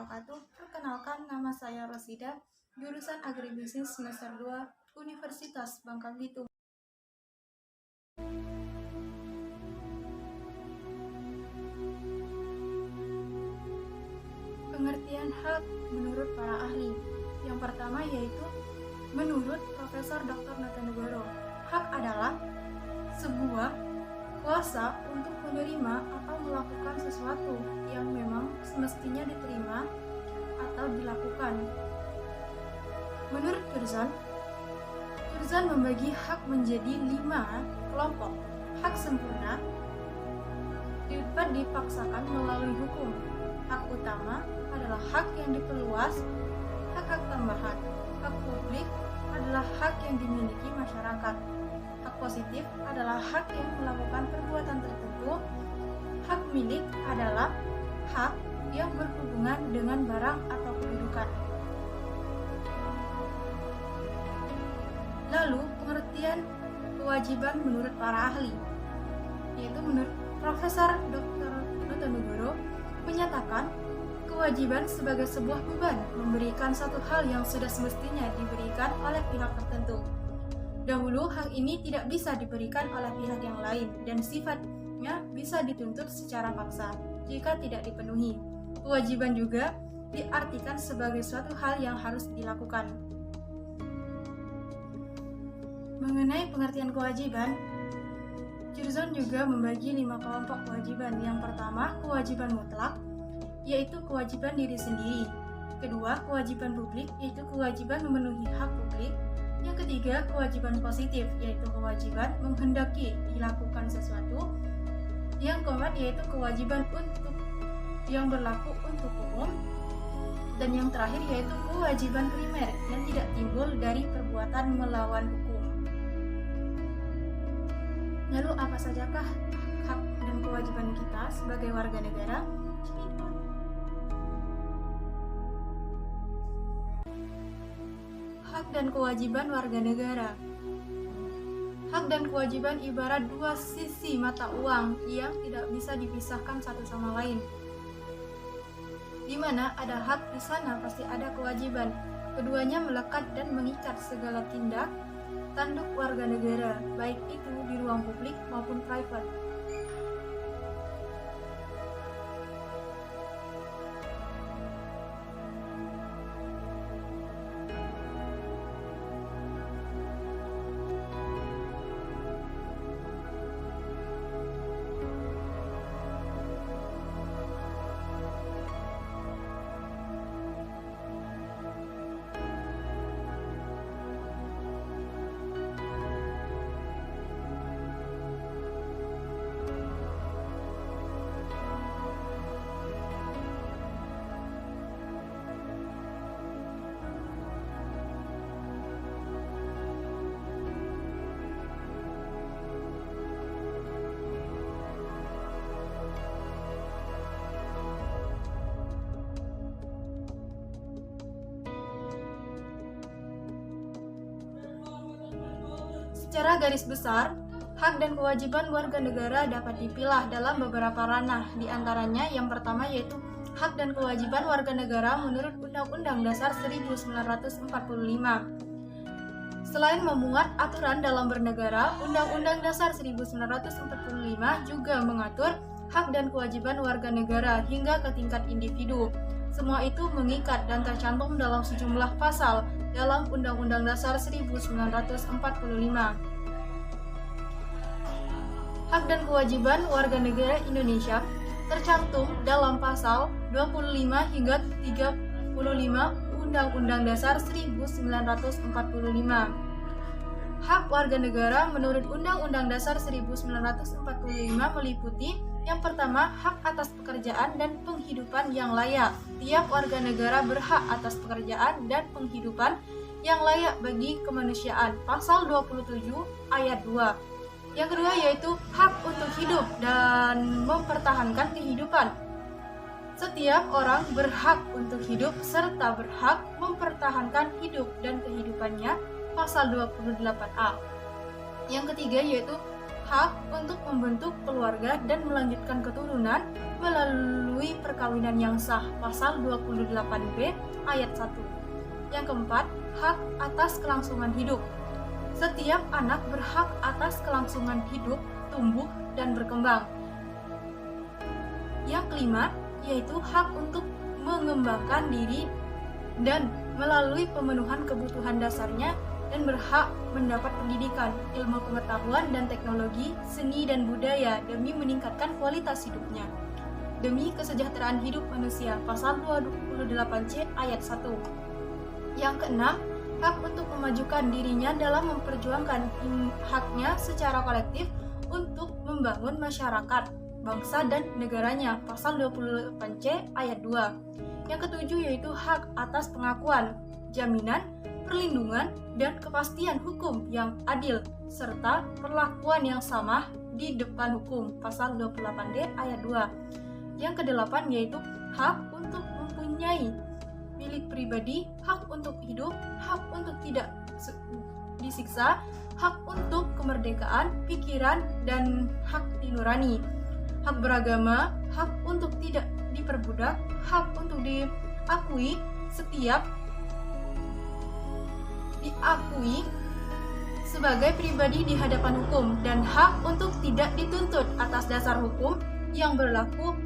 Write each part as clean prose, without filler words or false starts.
wabarakatuh. Perkenalkan, nama saya Rosida, jurusan Agribisnis semester 2, Universitas Bangka Belitung. Pengertian hak menurut para ahli. Yang pertama yaitu menurut Profesor Dr. Natanegoro, hak adalah sebuah kuasa untuk menerima atau melakukan sesuatu yang memang semestinya diterima atau dilakukan. Menurut Curzon membagi hak menjadi 5 kelompok. Hak sempurna dapat dipaksakan melalui hukum. Hak utama adalah hak yang diperluas, hak-hak tambahan. Hak publik adalah hak yang dimiliki masyarakat. Hak positif adalah hak yang melakukan perbuatan tertentu. Hak milik adalah hak yang berhubungan dengan barang atau kedudukan. Lalu, pengertian kewajiban menurut para ahli, yaitu menurut Profesor Dr. Natanegoro menyatakan kewajiban sebagai sebuah beban memberikan satu hal yang sudah semestinya diberikan oleh pihak tertentu. Dahulu hal ini tidak bisa diberikan oleh pihak yang lain dan sifatnya bisa dituntut secara paksa jika tidak dipenuhi. Kewajiban juga diartikan sebagai suatu hal yang harus dilakukan. Mengenai pengertian kewajiban, Curzon juga membagi 5 kelompok kewajiban. Yang pertama, kewajiban mutlak, yaitu kewajiban diri sendiri. Kedua, kewajiban publik, yaitu kewajiban memenuhi hak publik. Yang ketiga, kewajiban positif, yaitu kewajiban menghendaki dilakukan sesuatu. Yang keempat, yaitu kewajiban untuk yang berlaku untuk umum. Dan yang terakhir, yaitu kewajiban primer yang tidak timbul dari perbuatan melawan hukum. Lalu apa sajakah hak dan kewajiban kita sebagai warga negara? Hak dan kewajiban warga negara. Hak dan kewajiban ibarat dua sisi mata uang yang tidak bisa dipisahkan satu sama lain. Di mana ada hak, di sana pasti ada kewajiban. Keduanya melekat dan mengikat segala tindak tanduk warga negara, baik itu di ruang publik maupun private. Secara garis besar, hak dan kewajiban warga negara dapat dipilah dalam beberapa ranah. Di antaranya yang pertama yaitu hak dan kewajiban warga negara menurut Undang-Undang Dasar 1945. Selain memuat aturan dalam bernegara, Undang-Undang Dasar 1945 juga mengatur hak dan kewajiban warga negara hingga ke tingkat individu. Semua itu mengikat dan tercantum dalam sejumlah pasal dalam Undang-Undang Dasar 1945. Hak dan kewajiban warga negara Indonesia tercantum dalam pasal 25 hingga 35 Undang-Undang Dasar 1945. Hak warga negara menurut Undang-Undang Dasar 1945 meliputi yang pertama, hak atas pekerjaan dan penghidupan yang layak. Tiap warga negara berhak atas pekerjaan dan penghidupan yang layak bagi kemanusiaan. Pasal 27 ayat 2. Yang kedua yaitu hak untuk hidup dan mempertahankan kehidupan. Setiap orang berhak untuk hidup serta berhak mempertahankan hidup dan kehidupannya. Pasal 28A. Yang ketiga yaitu hak untuk membentuk keluarga dan melanjutkan keturunan melalui perkawinan yang sah, pasal 28B ayat 1. Yang keempat, hak atas kelangsungan hidup. Setiap anak berhak atas kelangsungan hidup, tumbuh, dan berkembang. Yang kelima, yaitu hak untuk mengembangkan diri dan melalui pemenuhan kebutuhan dasarnya dan berhak mendapat pendidikan, ilmu pengetahuan dan teknologi, seni dan budaya demi meningkatkan kualitas hidupnya. Demi kesejahteraan hidup manusia, pasal 28C ayat 1. Yang keenam, hak untuk memajukan dirinya dalam memperjuangkan haknya secara kolektif untuk membangun masyarakat, bangsa dan negaranya, pasal 28C ayat 2. Yang ketujuh yaitu hak atas pengakuan, jaminan, perlindungan, dan kepastian hukum yang adil, serta perlakuan yang sama di depan hukum, pasal 28D ayat 2. Yang kedelapan yaitu hak untuk mempunyai milik pribadi, hak untuk hidup, hak untuk tidak disiksa, hak untuk kemerdekaan pikiran dan hak nurani, hak beragama, hak untuk tidak diperbudak, hak untuk diakui sebagai pribadi di hadapan hukum, dan hak untuk tidak dituntut atas dasar hukum yang berlaku.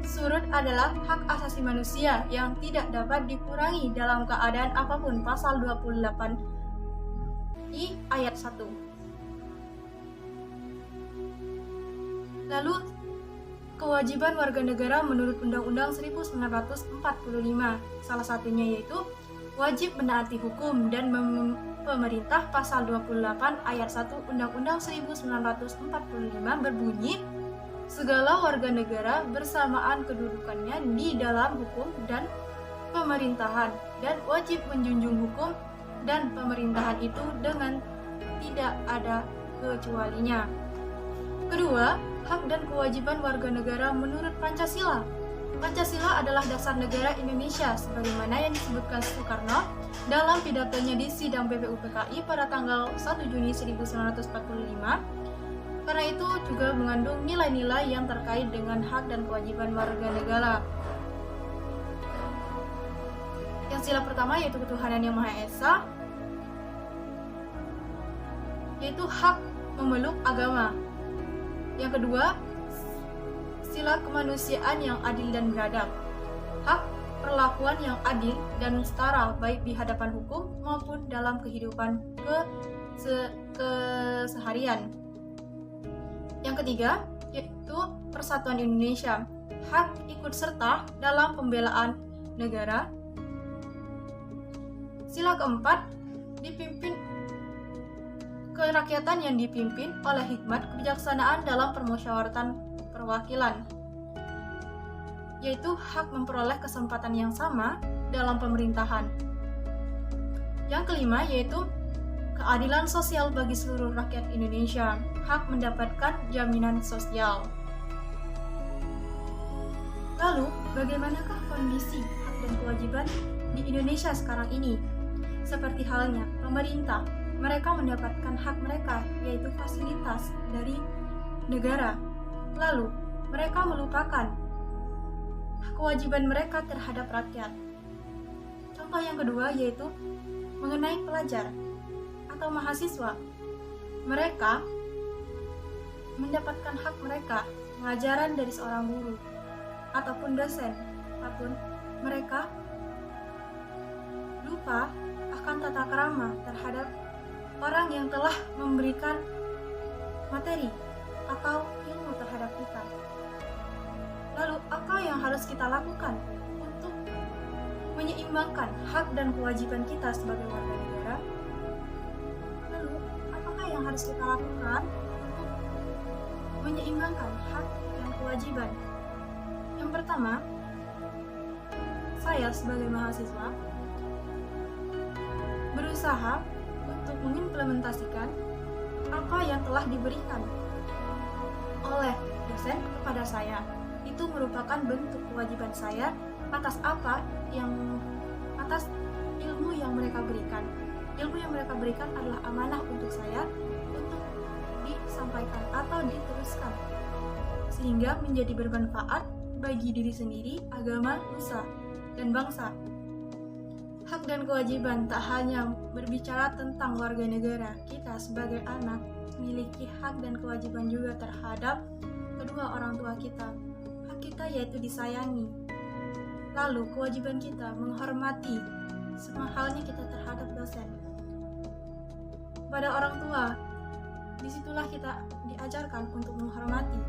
Surut adalah hak asasi manusia yang tidak dapat dikurangi dalam keadaan apapun, pasal 28I ayat 1. Lalu, kewajiban warga negara menurut Undang-Undang 1945, salah satunya yaitu wajib menaati hukum dan pemerintah, pasal 28 ayat 1 Undang-Undang 1945 berbunyi, segala warga negara bersamaan kedudukannya di dalam hukum dan pemerintahan dan wajib menjunjung hukum dan pemerintahan itu dengan tidak ada kecualinya. Kedua, hak dan kewajiban warga negara menurut Pancasila. Pancasila adalah dasar negara Indonesia sebagaimana yang disebutkan Soekarno dalam pidatonya di sidang BPUPKI pada tanggal 1 Juni 1945. Karena itu juga mengandung nilai-nilai yang terkait dengan hak dan kewajiban warga negara. Yang sila pertama yaitu ketuhanan yang Maha Esa, yaitu hak memeluk agama. Yang kedua, sila kemanusiaan yang adil dan beradab, hak perlakuan yang adil dan setara baik di hadapan hukum maupun dalam kehidupan keseharian. Yang ketiga, yaitu persatuan Indonesia, hak ikut serta dalam pembelaan negara. Sila keempat, dipimpin kerakyatan yang dipimpin oleh hikmat kebijaksanaan dalam permusyawaratan perwakilan, yaitu hak memperoleh kesempatan yang sama dalam pemerintahan. Yang kelima, yaitu keadilan sosial bagi seluruh rakyat Indonesia, hak mendapatkan jaminan sosial. Lalu, bagaimanakah kondisi hak dan kewajiban di Indonesia sekarang ini? Seperti halnya pemerintah, mereka mendapatkan hak mereka, yaitu fasilitas dari negara. Lalu, mereka melupakan kewajiban mereka terhadap rakyat. Contoh yang kedua yaitu mengenai pelajar atau mahasiswa. Mereka mendapatkan hak mereka, pengajaran dari seorang guru ataupun dosen, ataupun mereka lupa akan tata krama terhadap orang yang telah memberikan materi atau ilmu terhadap kita. Lalu, apa yang harus kita lakukan untuk menyeimbangkan hak dan kewajiban kita sebagai warga negara? Lalu, apakah yang harus kita lakukan untuk menyeimbangkan hak dan kewajiban? Yang pertama, saya sebagai mahasiswa berusaha untuk mengimplementasikan apa yang telah diberikan oleh dosen kepada saya. Itu merupakan bentuk kewajiban saya atas ilmu yang mereka berikan. Ilmu yang mereka berikan adalah amanah untuk saya untuk disampaikan disampaikan atau diteruskan, sehingga menjadi bermanfaat bagi diri sendiri, agama, nusa, dan bangsa. Hak dan kewajiban tak hanya berbicara tentang warga negara, kita sebagai anak memiliki hak dan kewajiban juga terhadap kedua orang tua kita. Hak kita yaitu disayangi. Lalu kewajiban kita menghormati, sama halnya kita terhadap dosen. Pada orang tua, disitulah kita diajarkan untuk menghormati,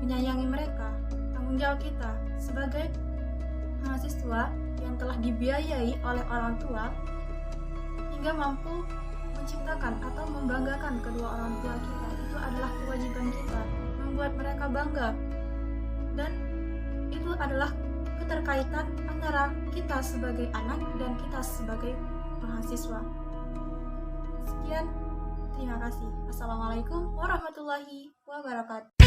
menyayangi mereka. Tanggung jawab kita sebagai mahasiswa yang telah dibiayai oleh orang tua hingga mampu menciptakan atau membanggakan kedua orang tua kita, itu adalah kewajiban kita, membuat mereka bangga. Dan itu adalah keterkaitan antara kita sebagai anak dan kita sebagai mahasiswa. Sekian, terima kasih. Assalamualaikum warahmatullahi wabarakatuh.